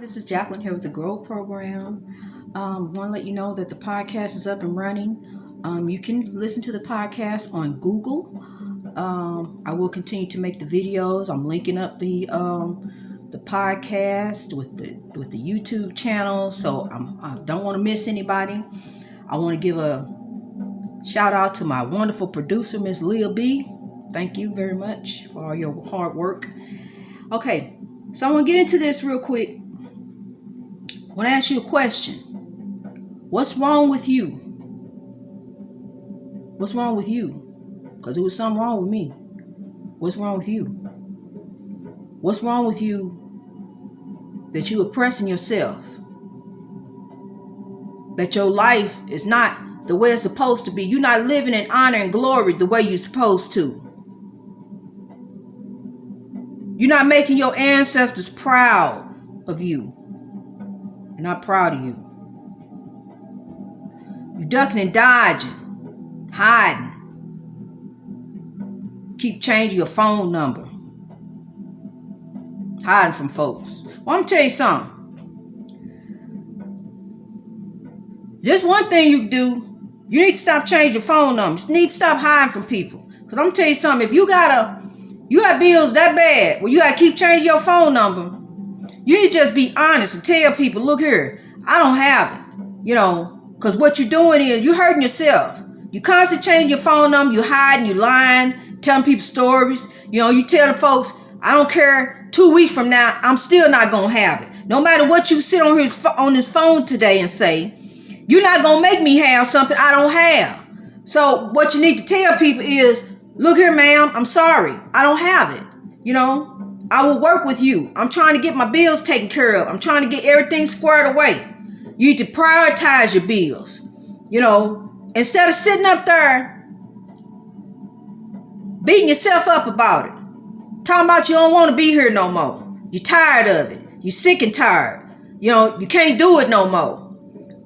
This is Jacqueline here with the Grow Program. Want to let you know that the podcast is up and running. You can listen to the podcast on Google. I will continue to make the videos. I'm linking up the podcast with the YouTube channel, so I don't want to miss anybody. I want to give a shout out to my wonderful producer, Miss Leah B. Thank you very much for all your hard work. Okay, so I want to get into this real quick. I want to ask you a question. What's wrong with you? What's wrong with you? Because there was something wrong with me. What's wrong with you? What's wrong with you that you're oppressing yourself? That your life is not the way it's supposed to be. You're not living in honor and glory the way you're supposed to. You're not making your ancestors proud of you. They're not proud of you. You're ducking and dodging, hiding. Keep changing your phone number. Hiding from folks. Well, I'm gonna tell you something. There's one thing you can do. You need to stop changing your phone numbers. You need to stop hiding from people. Because I'm gonna tell you something. If you got bills that bad where you gotta keep changing your phone number, you need to just be honest and tell people, look here, I don't have it. Because what you're doing is you're hurting yourself. You constantly change your phone number, you hiding, you lying, telling people stories. You tell the folks, I don't care, 2 weeks from now, I'm still not going to have it. No matter what you sit on this phone today and say, you're not going to make me have something I don't have. So what you need to tell people is, look here, ma'am, I'm sorry. I don't have it. I will work with you. I'm trying to get my bills taken care of. I'm trying to get everything squared away. You need to prioritize your bills. Instead of sitting up there beating yourself up about it. Talking about you don't want to be here no more. You're tired of it. You're sick and tired. You can't do it no more.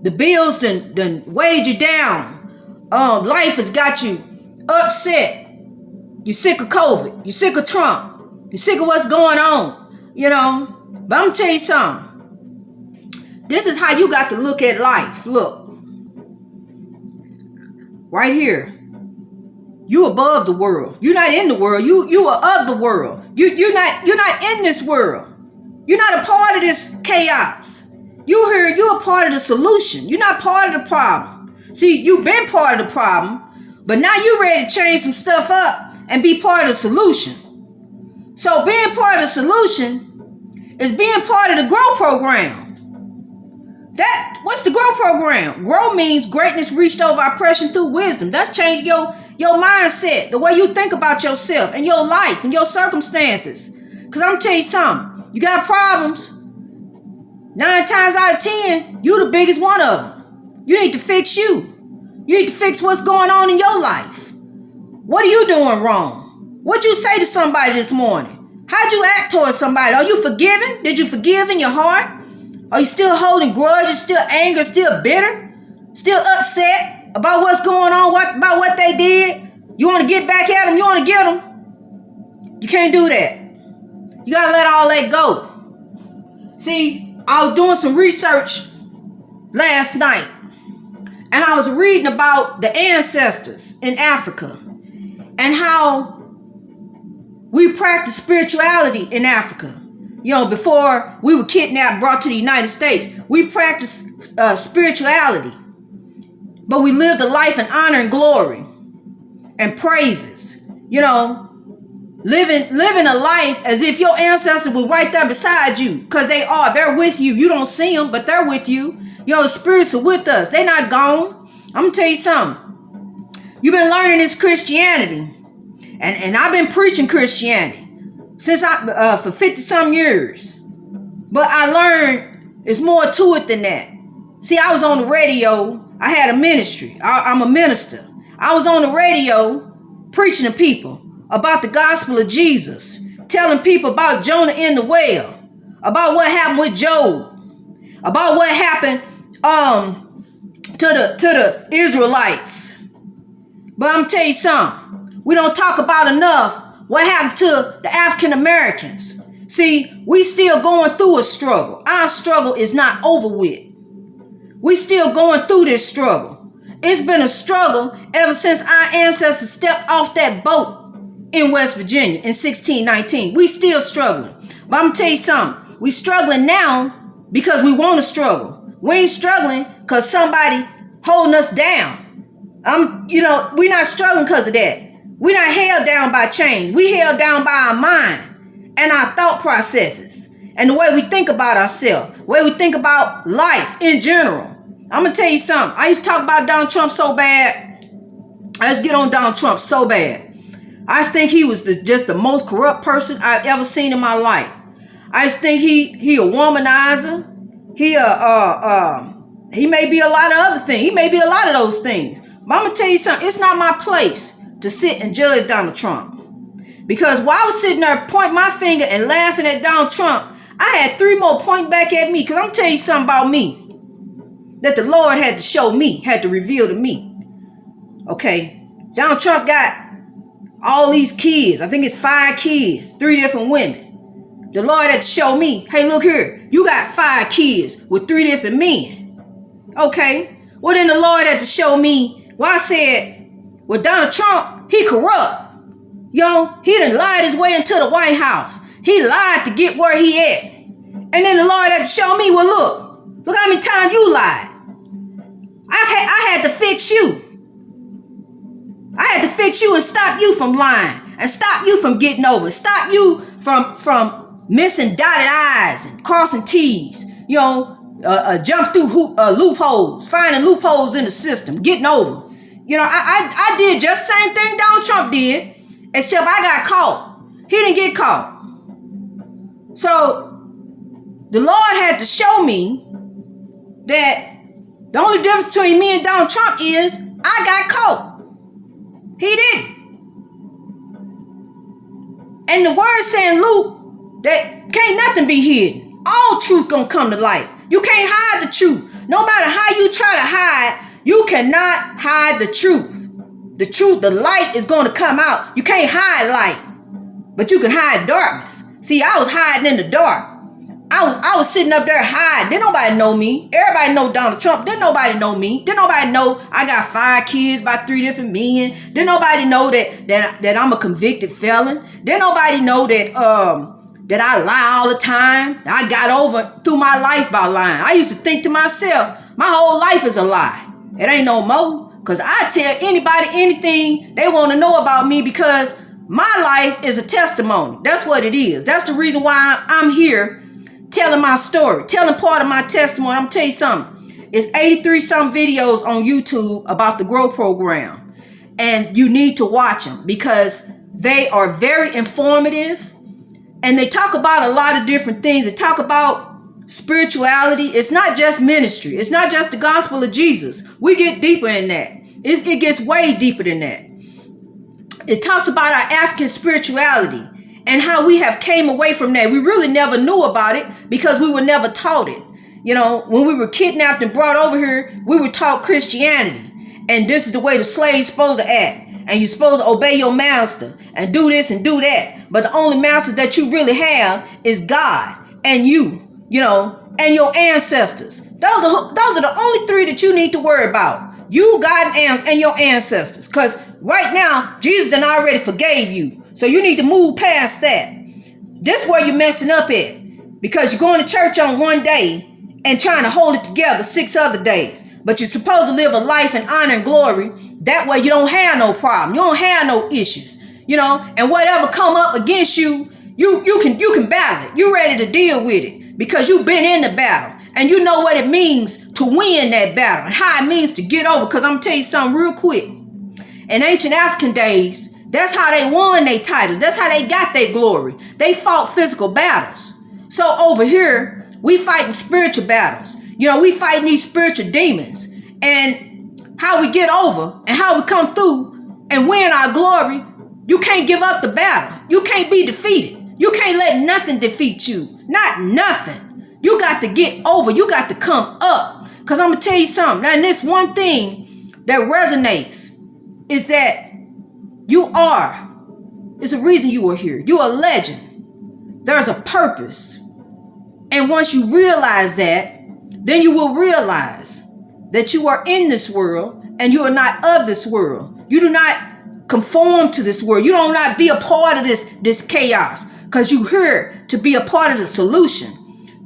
The bills done weighed you down. Life has got you upset. You're sick of COVID. You're sick of Trump. You're sick of what's going on. But I'm gonna tell you something. This is how you got to look at life. Look. Right here. You above the world. You're not in the world. You are of the world. You're not in this world. You're not a part of this chaos. You're a part of the solution. You're not part of the problem. See, you've been part of the problem, but now you're ready to change some stuff up and be part of the solution. So being part of the solution is being part of the Grow Program. What's the Grow Program? Grow means greatness reached over oppression through wisdom. That's changing your mindset, the way you think about yourself and your life and your circumstances. Because I'm tell you something, you got problems. 9 times out of 10, you're the biggest one of them. You need to fix you. You need to fix what's going on in your life. What are you doing wrong? What'd you say to somebody this morning? How'd you act towards somebody? Are you forgiving? Did you forgive in your heart? Are you still holding grudges, still angry, still bitter? Still upset about what's going on, about what they did? You want to get back at them? You want to get them? You can't do that. You got to let all that go. See, I was doing some research last night, and I was reading about the ancestors in Africa and how we practice spirituality in Africa. Before we were kidnapped, brought to the United States, we practiced spirituality. But we lived a life in honor and glory and praises. Living a life as if your ancestors were right there beside you. Because they're with you. You don't see them, but they're with you. The spirits are with us. They're not gone. I'm going to tell you something. You've been learning this Christianity. And I've been preaching Christianity since for 50-some years. But I learned there's more to it than that. See, I was on the radio. I had a ministry. I'm a minister. I was on the radio preaching to people about the gospel of Jesus, telling people about Jonah in the well, about what happened with Job, about what happened to the Israelites. But I'm tell you something. We don't talk about enough what happened to the African Americans. See, we still going through a struggle. Our struggle is not over with. We still going through this struggle. It's been a struggle ever since our ancestors stepped off that boat in West Virginia in 1619. We still struggling. But I'm gonna tell you something. We struggling now because we want to struggle. We ain't struggling because somebody holding us down. We're not struggling because of that. We're not held down by chains. We held down by our mind and our thought processes and the way we think about ourselves, the way we think about life in general. I'm going to tell you something. I used to talk about Donald Trump so bad. I used to get on Donald Trump so bad. I just think he was just the most corrupt person I've ever seen in my life. I just think he a womanizer. He may be a lot of other things. He may be a lot of those things. But I'm going to tell you something. It's not my place to sit and judge Donald Trump. Because while I was sitting there pointing my finger and laughing at Donald Trump, I had 3 more point back at me. Because I'm going to tell you something about me that the Lord had to show me, had to reveal to me. Okay, Donald Trump got all these kids. I think it's 5 kids, 3 different women. The Lord had to show me, hey, look here, you got 5 kids with 3 different men. Okay, well then the Lord had to show me. Well, I said, well, Donald Trump, he corrupt. He done lied his way into the White House. He lied to get where he at. And then the Lord had to show me, well, look how many times you lied. I had to fix you. I had to fix you and stop you from lying and stop you from getting over, stop you from missing dotted I's and crossing T's, jump through loopholes, finding loopholes in the system, getting over. I did just the same thing Donald Trump did, except I got caught. He didn't get caught. So the Lord had to show me that the only difference between me and Donald Trump is I got caught. He didn't. And the word saying, Luke, that can't nothing be hidden. All truth gonna come to light. You can't hide the truth. No matter how you try to hide, you cannot hide the truth. The truth, the light is going to come out. You can't hide light, but you can hide darkness. See, I was hiding in the dark. I was sitting up there hiding. Didn't nobody know me. Everybody know Donald Trump. Didn't nobody know me. Didn't nobody know I got 5 kids by 3 different men. Didn't nobody know that I'm a convicted felon. Didn't nobody know that I lie all the time. I got over through my life by lying. I used to think to myself, my whole life is a lie. It ain't no more. Because I tell anybody anything they want to know about me because my life is a testimony. That's what it is. That's the reason why I'm here telling my story, telling part of my testimony. I'm going to tell you something. It's 83 some videos on YouTube about the Grow Program. And you need to watch them because they are very informative. And they talk about a lot of different things. They talk about spirituality. It's not just ministry. It's not just the gospel of Jesus. We get deeper in that. It gets way deeper than that. It talks about our African spirituality and how we have came away from that. We really never knew about it because we were never taught it. When we were kidnapped and brought over here, we were taught Christianity. And this is the way the slave's supposed to act. And you're supposed to obey your master and do this and do that. But the only master that you really have is God and you. And your ancestors. Those are the only 3 that you need to worry about. You, God, and your ancestors. Because right now, Jesus done already forgave you. So you need to move past that. This is where you're messing up at. Because you're going to church on one day and trying to hold it together 6 other days. But you're supposed to live a life in honor and glory. That way you don't have no problem. You don't have no issues. And whatever come up against you, you can battle it. You're ready to deal with it. Because you've been in the battle and you know what it means to win that battle and how it means to get over. Because I'm going to tell you something real quick. In ancient African days, that's how they won their titles. That's how they got their glory. They fought physical battles. So over here, we fighting spiritual battles. We fighting these spiritual demons. And how we get over and how we come through and win our glory, you can't give up the battle. You can't be defeated. You can't let nothing defeat you. Not nothing. You got to get over. You got to come up. Because I'm going to tell you something. Now, and this one thing that resonates is that you are. It's a reason you are here. You're a legend. There's a purpose. And once you realize that, then you will realize that you are in this world and you are not of this world. You do not conform to this world. You do not be a part of this chaos, because you're here to be a part of the solution.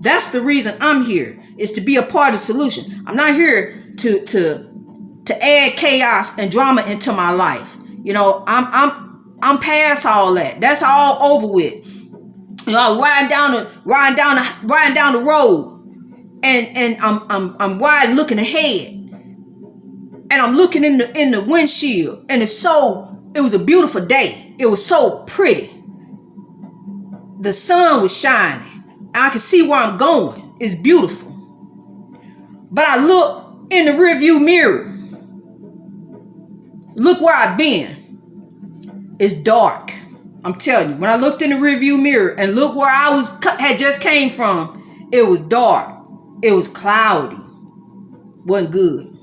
That's the reason I'm here, is to be a part of the solution. I'm not here to add chaos and drama into my life. You know, I'm past all that. That's all over with. You know, I was riding down the road, and I'm riding, looking ahead, and I'm looking in the windshield, and it was a beautiful day. It was so pretty. The sun was shining, and I could see where I'm going. It's beautiful. But I look in the rearview mirror. Look where I've been. It's dark. I'm telling you, when I looked in the rearview mirror and look where I had just came from, it was dark. It was cloudy. Wasn't good.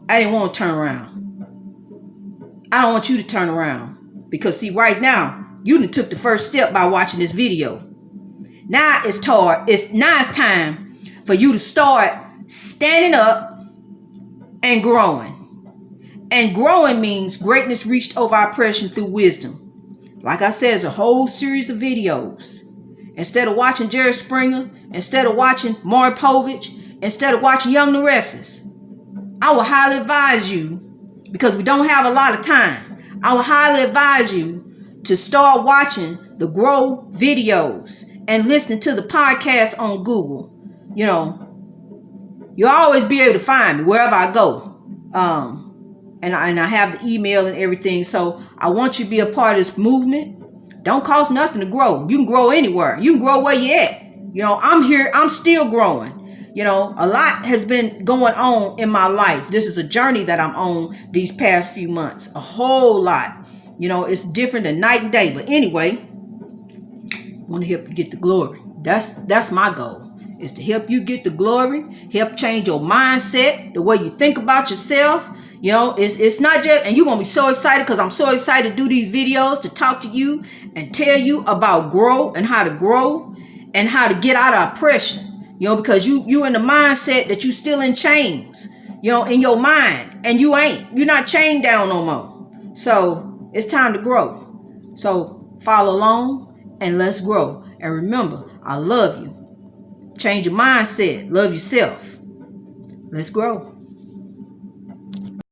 I didn't want to turn around. I don't want you to turn around, because see, right now, you done took the first step by watching this video. Now it's time for you to start standing up and growing. And growing means greatness reached over oppression through wisdom. Like I said, it's a whole series of videos. Instead of watching Jerry Springer, instead of watching Maury Povich, instead of watching Young the Restless, I would highly advise you, because we don't have a lot of time, I would highly advise you to start watching the Grow videos and listening to the podcast on Google. You know, you'll always be able to find me wherever I go. And I have the email and everything. So I want you to be a part of this movement. Don't cost nothing to grow. You can grow anywhere. You can grow where you at. You know, I'm here. I'm still growing. You know, a lot has been going on in my life. This is a journey that I'm on these past few months. A whole lot. You know, it's different than night and day. But anyway, I want to help you get the glory. That's my goal, is to help you get the glory, help change your mindset, the way you think about yourself. You know, it's not just, and you're going to be so excited, because I'm so excited to do these videos, to talk to you and tell you about grow and how to grow and how to get out of oppression. You know, because you in the mindset that you still in chains, you know, in your mind, and you're not chained down no more. So it's time to grow. So follow along and let's grow. And remember, I love you. Change your mindset. Love yourself. Let's grow.